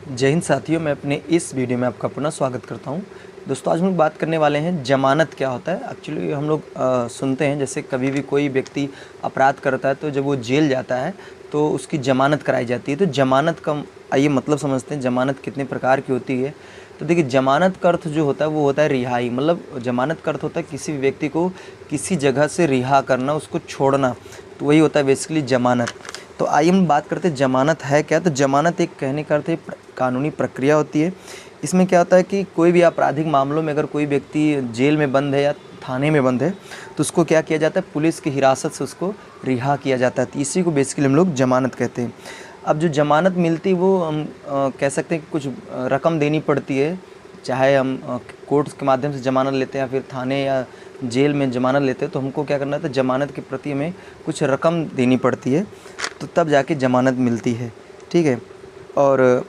जय हिंद साथियों, मैं अपने इस वीडियो में आपका पुनः स्वागत करता हूं। दोस्तों, आज हम लोग बात करने वाले हैं जमानत क्या होता है। एक्चुअली हम लोग सुनते हैं जैसे कभी भी कोई व्यक्ति अपराध करता है तो जब वो जेल जाता है तो उसकी जमानत कराई जाती है। तो जमानत का आइए मतलब समझते हैं, जमानत कितने प्रकार की होती है। तो देखिए, जमानत का अर्थ जो होता है वो होता है रिहाई। मतलब जमानत का अर्थ होता है किसी भी व्यक्ति को किसी जगह से रिहा करना, उसको छोड़ना, तो वही होता है बेसिकली जमानत। तो आइए हम बात करते हैं जमानत है क्या। तो जमानत एक कहने का अर्थ है कानूनी प्रक्रिया होती है। इसमें क्या होता है कि कोई भी आपराधिक मामलों में अगर कोई व्यक्ति जेल में बंद है या थाने में बंद है तो उसको क्या किया जाता है, पुलिस की हिरासत से उसको रिहा किया जाता है। तो इसी को बेसिकली हम लोग जमानत कहते हैं। अब जो जमानत मिलती है वो हम कह सकते हैं कि कुछ रकम देनी पड़ती है, चाहे हम कोर्ट के माध्यम से जमानत लेते हैं या फिर थाने या जेल में जमानत लेते हैं, तो हमको क्या करना था, जमानत के प्रति हमें कुछ रकम देनी पड़ती है, तो तब जाके जमानत मिलती है। ठीक है। और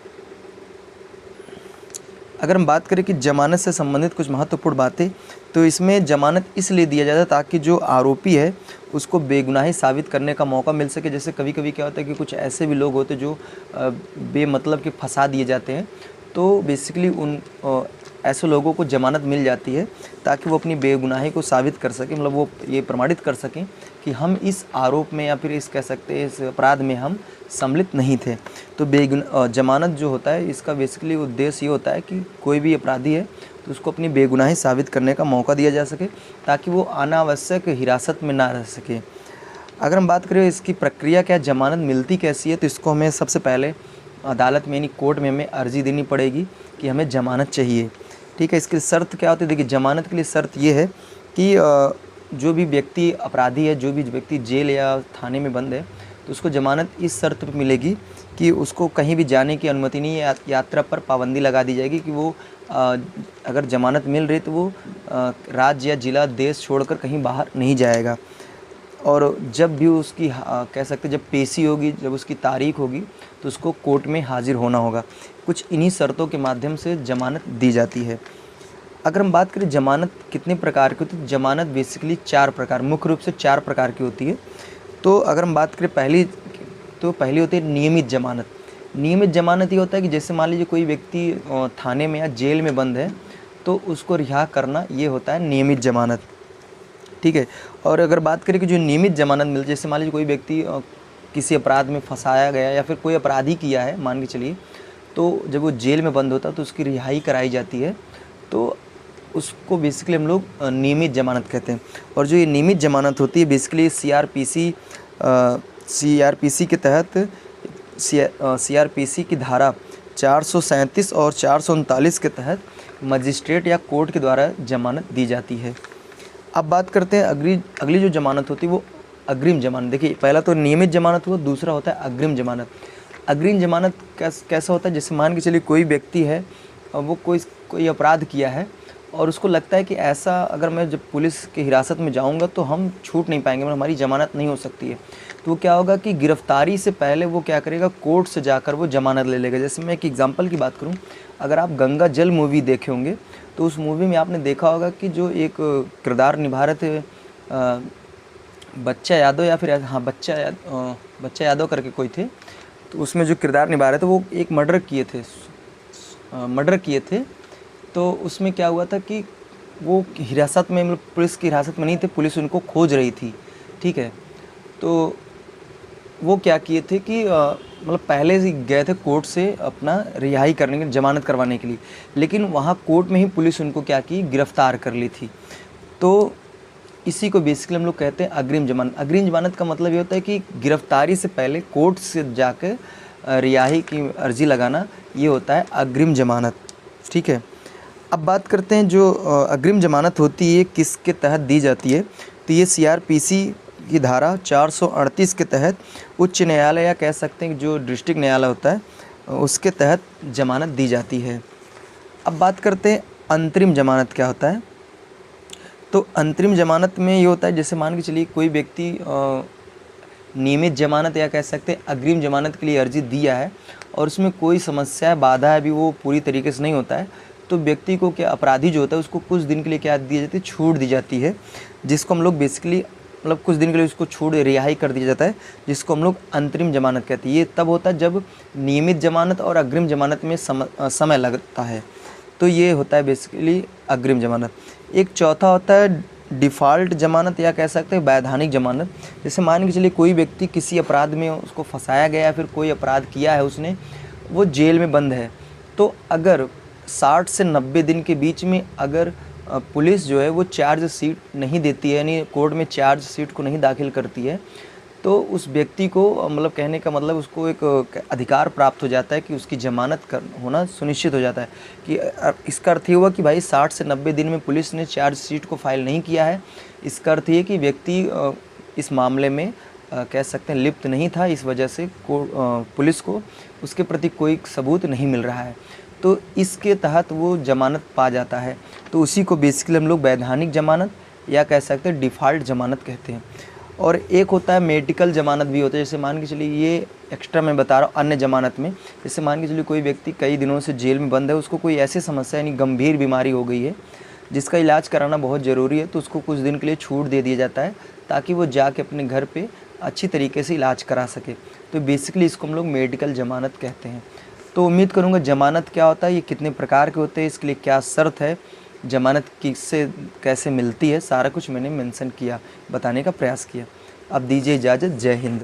अगर हम बात करें कि जमानत से संबंधित कुछ महत्वपूर्ण बातें, तो इसमें जमानत इसलिए दिया जाता है ताकि जो आरोपी है उसको बेगुनाही साबित करने का मौका मिल सके। जैसे कभी कभी क्या होता है कि कुछ ऐसे भी लोग होते जो बेमतलब के फंसा दिए जाते हैं, तो बेसिकली उन ऐसे लोगों को जमानत मिल जाती है ताकि वो अपनी बेगुनाही को साबित कर सकें। मतलब वो ये प्रमाणित कर सकें कि हम इस आरोप में या फिर इस कह सकते हैं इस अपराध में हम सम्मिलित नहीं थे। तो जमानत जो होता है इसका बेसिकली उद्देश्य ये होता है कि कोई भी अपराधी है तो उसको अपनी बेगुनाही साबित करने का मौका दिया जा सके ताकि वो अनावश्यक हिरासत में ना रह सके। अगर हम बात करें इसकी प्रक्रिया क्या, जमानत मिलती कैसी है, तो इसको हमें सबसे पहले अदालत में यानी कोर्ट में हमें अर्जी देनी पड़ेगी कि हमें ज़मानत चाहिए। ठीक है। इसकी शर्त क्या होती है, देखिए जमानत के लिए शर्त ये है कि जो भी व्यक्ति अपराधी है, जो भी व्यक्ति जेल या थाने में बंद है, तो उसको ज़मानत इस शर्त पर मिलेगी कि उसको कहीं भी जाने की अनुमति नहीं है, यात्रा पर पाबंदी लगा दी जाएगी कि वो अगर ज़मानत मिल रही तो वो राज्य या ज़िला देश छोड़कर कहीं बाहर नहीं जाएगा। और जब भी उसकी कह सकते जब पेशी होगी, जब उसकी तारीख होगी, तो उसको कोर्ट में हाजिर होना होगा। कुछ इन्हीं शर्तों के माध्यम से ज़मानत दी जाती है। अगर हम बात करें जमानत कितने प्रकार की होती है, जमानत बेसिकली मुख्य रूप से चार प्रकार की होती है। तो अगर हम बात करें पहली होती है नियमित ज़मानत। नियमित ज़मानत ये होता है कि जैसे मान लीजिए कोई व्यक्ति थाने में या जेल में बंद है तो उसको रिहा करना, ये होता है नियमित ज़मानत। ठीक है। और अगर बात करें कि जो नियमित ज़मानत मिलती है, जैसे मान लीजिए कोई व्यक्ति किसी अपराध में फंसाया गया या फिर कोई अपराध ही किया है मान के चलिए, तो जब वो जेल में बंद होता है तो उसकी रिहाई कराई जाती है, तो उसको बेसिकली हम लोग नियमित ज़मानत कहते हैं। और जो ये नियमित ज़मानत होती है बेसिकली सीआरपीसी के तहत सीआरपीसी की धारा 437 और 439 के तहत मजिस्ट्रेट या कोर्ट के द्वारा ज़मानत दी जाती है। अब बात करते हैं अगली जो ज़मानत होती है वो अग्रिम ज़मानत। देखिए, पहला तो नियमित ज़मानत हुआ, दूसरा होता है अग्रिम ज़मानत। अग्रिम ज़मानत कैसा होता है, जैसे मान के चलिए कोई व्यक्ति है और वो कोई अपराध किया है और उसको लगता है कि ऐसा अगर मैं जब पुलिस की हिरासत में जाऊंगा तो हम छूट नहीं पाएंगे, मतलब हमारी ज़मानत नहीं हो सकती है। तो वो क्या होगा कि गिरफ्तारी से पहले वो क्या करेगा, कोर्ट से जाकर वो ज़मानत ले लेगा। जैसे मैं एक एग्जांपल की बात करूं, अगर आप गंगा जल मूवी देखे होंगे तो उस मूवी में आपने देखा होगा कि जो एक किरदार निभा रहे थे बच्चा यादव या फिर बच्चा यादव करके कोई थे, तो उसमें जो किरदार निभा रहे थे वो एक मर्डर किए थे। तो उसमें क्या हुआ था कि वो हिरासत में, मतलब पुलिस की हिरासत में नहीं थे, पुलिस उनको खोज रही थी। ठीक है। तो वो क्या किए थे कि मतलब पहले से गए थे कोर्ट से अपना रिहाई करने के, जमानत करवाने के लिए, लेकिन वहाँ कोर्ट में ही पुलिस उनको क्या की, गिरफ्तार कर ली थी। तो इसी को बेसिकली हम लोग कहते हैं अग्रिम जमानत। अग्रिम जमानत का मतलब ये होता है कि गिरफ्तारी से पहले कोर्ट से जाकर रिहाई की अर्जी लगाना, ये होता है अग्रिम जमानत। ठीक है। अब बात करते हैं जो अग्रिम जमानत होती है किसके तहत दी जाती है, तो ये सीआरपीसी की धारा 438 के तहत उच्च न्यायालय या कह सकते हैं जो डिस्ट्रिक्ट न्यायालय होता है उसके तहत जमानत दी जाती है। अब बात करते हैं अंतरिम जमानत क्या होता है। तो अंतरिम जमानत में ये होता है, जैसे मान के चलिए कोई व्यक्ति नियमित जमानत या कह सकते हैं अग्रिम जमानत के लिए अर्जी दिया है और उसमें कोई समस्या बाधा है भी वो पूरी तरीके से नहीं होता है, तो व्यक्ति को क्या, अपराधी जो होता है उसको कुछ दिन के लिए क्या दी जाती है, छूट दी जाती है, जिसको हम लोग बेसिकली मतलब कुछ दिन के लिए उसको छोड़ रिहाई कर दिया जाता है, जिसको हम लोग अंतरिम ज़मानत कहते हैं। ये तब होता है जब नियमित ज़मानत और अग्रिम ज़मानत में समय लगता है। तो ये होता है बेसिकली अग्रिम ज़मानत। एक चौथा होता है डिफ़ॉल्ट ज़मानत या कह सकते हैं वैधानिक ज़मानत। जैसे मान के चलिए कोई व्यक्ति किसी अपराध में उसको फंसाया गया या फिर कोई अपराध किया है उसने, वो जेल में बंद है, तो अगर 60 से 90 दिन के बीच में अगर पुलिस जो है वो चार्जशीट नहीं देती है, यानी कोर्ट में चार्जशीट को नहीं दाखिल करती है, तो उस व्यक्ति को मतलब कहने का मतलब उसको एक अधिकार प्राप्त हो जाता है कि उसकी ज़मानत होना सुनिश्चित हो जाता है। कि इसका अर्थ ये हुआ कि भाई 60 से 90 दिन में पुलिस ने चार्जशीट को फाइल नहीं किया है, इसका अर्थ ये कि व्यक्ति इस मामले में कह सकते हैं लिप्त नहीं था, इस वजह से पुलिस को उसके प्रति कोई सबूत नहीं मिल रहा है, तो इसके तहत वो ज़मानत पा जाता है। तो उसी को बेसिकली हम लोग वैधानिक ज़मानत या कह सकते हैं डिफ़ॉल्ट ज़मानत कहते हैं। और एक होता है मेडिकल ज़मानत भी होता है। जैसे मान के चलिए ये एक्स्ट्रा मैं बता रहा हूँ अन्य ज़मानत में, जैसे मान के चलिए कोई व्यक्ति कई दिनों से जेल में बंद है, उसको कोई ऐसी समस्या यानी गंभीर बीमारी हो गई है जिसका इलाज कराना बहुत ज़रूरी है, तो उसको कुछ दिन के लिए छूट दे दिया जाता है ताकि वो जाके अपने घर पे अच्छी तरीके से इलाज करा सके। तो बेसिकली इसको हम लोग मेडिकल ज़मानत कहते हैं। तो उम्मीद करूँगा ज़मानत क्या होता है, ये कितने प्रकार के होते हैं, इसके लिए क्या शर्त है, ज़मानत किससे कैसे मिलती है, सारा कुछ मैंने मेंशन किया, बताने का प्रयास किया। अब दीजिए इजाज़त। जय हिंद।